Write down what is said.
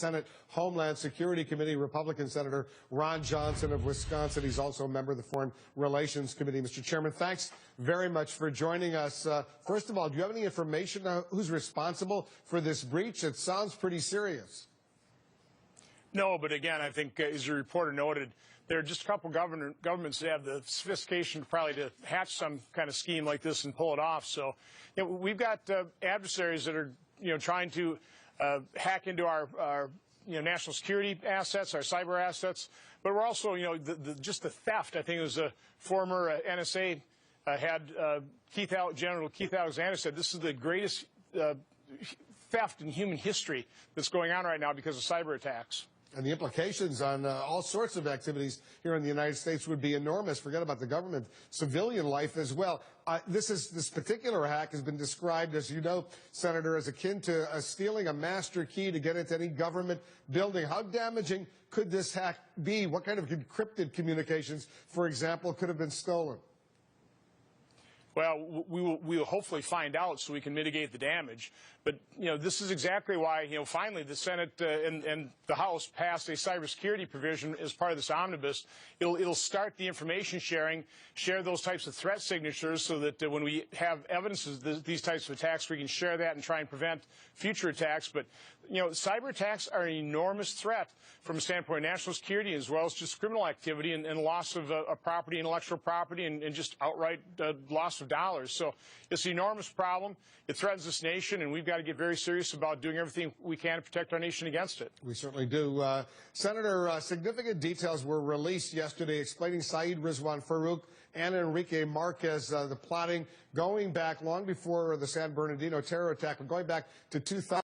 Senate Homeland Security Committee, Republican Senator Ron Johnson of Wisconsin. He's also a member of the Foreign Relations Committee. Mr. Chairman, thanks very much for joining us. First of all, do you have any information on who's responsible for this breach? It sounds pretty serious. No, but again, I think, as your reporter noted, there are just a couple governments that have the sophistication probably to hatch some kind of scheme like this and pull it off. So, we've got adversaries that are, trying to hack into our national security assets, our cyber assets, but we're also, just the theft. I think it was a former NSA had General Keith Alexander said this is the greatest theft in human history that's going on right now because of cyber attacks. And the implications on all sorts of activities here in the United States would be enormous. Forget about the government, civilian life as well. This particular hack has been described, as you know, Senator, as akin to stealing a master key to get into any government building. How damaging could this hack be? What kind of encrypted communications, for example, could have been stolen? Well, we will hopefully find out so we can mitigate the damage. But, this is exactly why, finally the Senate and the House passed a cybersecurity provision as part of this omnibus. It'll start the information sharing, share those types of threat signatures so that when we have evidence of these types of attacks, we can share that and try and prevent future attacks. But, cyber attacks are an enormous threat from a standpoint of national security as well as just criminal activity and loss of property, intellectual property, and just outright loss of dollars. So it's an enormous problem. It threatens this nation, and we've got to get very serious about doing everything we can to protect our nation against it. We certainly do. Senator, significant details were released yesterday explaining Saeed Rizwan Farouk and Enrique Marquez, the plotting going back long before the San Bernardino terror attack, going back to 2000.